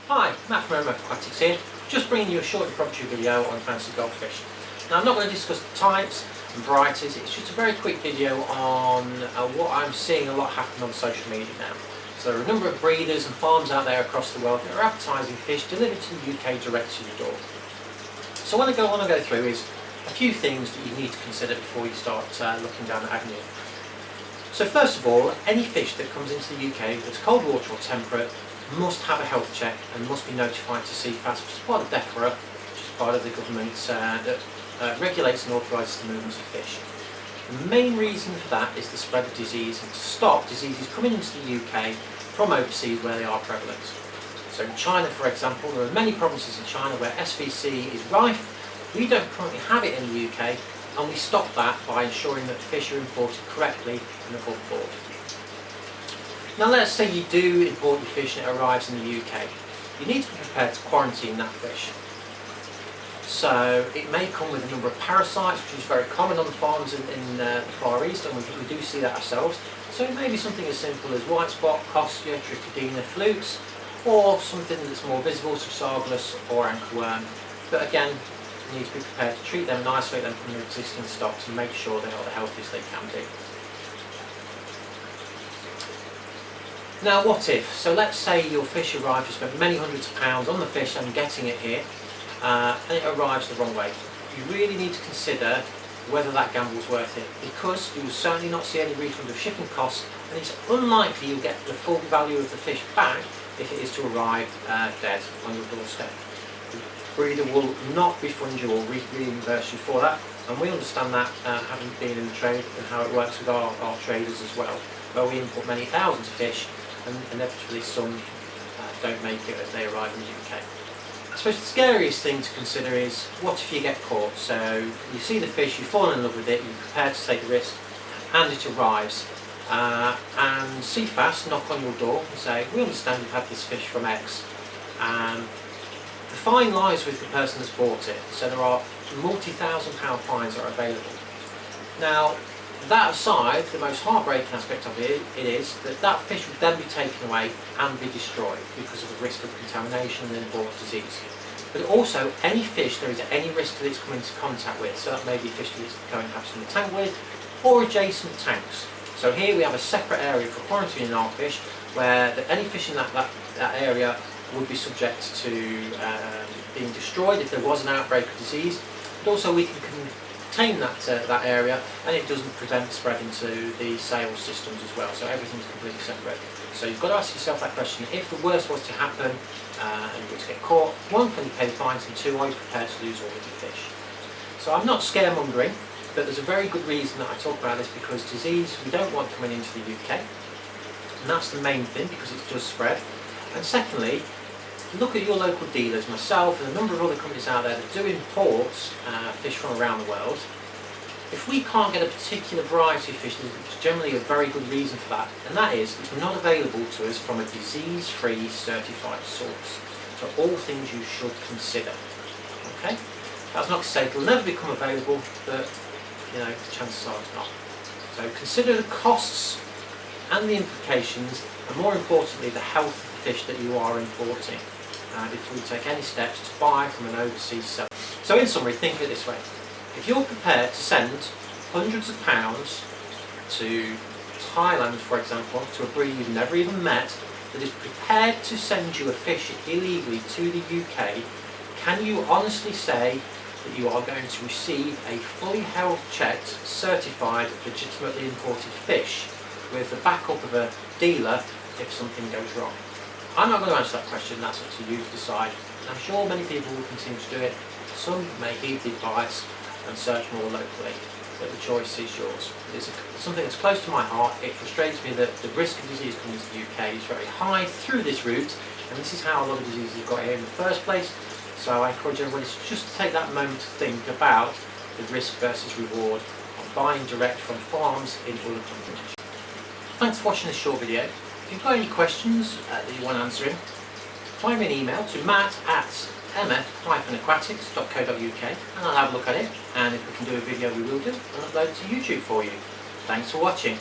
Hi, Matt from Aquatics here, just bringing you a short introductory video on fancy goldfish. Now I'm not going to discuss the types and varieties, it's just a very quick video on what I'm seeing a lot happen on social media now. So there are a number of breeders and farms out there across the world that are advertising fish delivered to the UK direct to your door. So what I want to go through is a few things that you need to consider before you start looking down that avenue. So first of all, any fish that comes into the UK that's cold water or temperate must have a health check and must be notified to CFAS, which is part of DEFRA, which is part of the government that regulates and authorises the movements of fish. The main reason for that is the spread of disease and to stop diseases coming into the UK from overseas where they are prevalent. So in China, for example, there are many provinces in China where SVC is rife. We don't currently have it in the UK, and we stop that by ensuring that fish are imported correctly and above board. Now let's say you do import your fish and it arrives in the UK. You need to be prepared to quarantine that fish. So it may come with a number of parasites, which is very common on the farms in the Far East, and we do see that ourselves. So it may be something as simple as white spot, costia, trichodina, flukes, or something that's more visible, such as argillus or anchorworm. But again, you need to be prepared to treat them and isolate them from their existing stocks and make sure they are the healthiest they can be. Now what if? So let's say your fish arrives, you spent many hundreds of pounds on the fish and getting it here, and it arrives the wrong way. You really need to consider whether that gamble is worth it, because you will certainly not see any refund of shipping costs, and it's unlikely you'll get the full value of the fish back if it is to arrive dead on your doorstep. The breeder will not refund you or reimburse you for that, and we understand that having been in the trade and how it works with our traders as well, where we import many thousands of fish and inevitably some don't make it as they arrive in the UK. I suppose the scariest thing to consider is what if you get caught? So you see the fish, you fall in love with it, you're prepared to take the risk, and it arrives. And CFAS knock on your door and say, we understand you've had this fish from X. The fine lies with the person that's bought it, so there are multi-thousand-pound fines that are available. Now, that aside, the most heartbreaking aspect of it is that that fish would then be taken away and be destroyed because of the risk of contamination and inborn disease. But also, any fish there is any risk that it's coming into contact with, so that may be fish that it's going to have in the tank with, or adjacent tanks. So here we have a separate area for quarantining our fish, where any fish in that area would be subject to being destroyed if there was an outbreak of disease. But also we can contain that area, and it doesn't prevent spread into the sales systems as well. So everything's completely separate. So you've got to ask yourself that question: if the worst was to happen and you were to get caught, one, can you pay fines, and two, are you prepared to lose all of your fish? So I'm not scaremongering, but there's a very good reason that I talk about this, because disease we don't want coming into the UK, and that's the main thing, because it does spread. And secondly, look at your local dealers, myself and a number of other companies out there that do import fish from around the world. If we can't get a particular variety of fish, there's generally a very good reason for that, and that is it's not available to us from a disease-free certified source. So all things you should consider. Okay? That's not to say it'll never become available, but you know, chances are it's not. So consider the costs and the implications, and more importantly the health of the fish that you are importing before you take any steps to buy from an overseas seller. So in summary, think of it this way: if you're prepared to send hundreds of pounds to Thailand, for example, to a breeder you've never even met, that is prepared to send you a fish illegally to the UK, can you honestly say that you are going to receive a fully health checked, certified, legitimately imported fish with the backup of a dealer if something goes wrong? I'm not going to answer that question, that's up to you to decide. I'm sure many people will continue to do it. Some may heed the advice and search more locally, but the choice is yours. It's something that's close to my heart. It frustrates me that the risk of disease coming to the UK is very high through this route, and this is how a lot of diseases have got here in the first place. So I encourage everybody just to take that moment to think about the risk versus reward of buying direct from farms in other countries. Thanks for watching this short video. If you've got any questions that you want answering, find me an email to matt@mf-aquatics.co.uk and I'll have a look at it, and if we can do a video we will do and upload it to YouTube for you. Thanks for watching.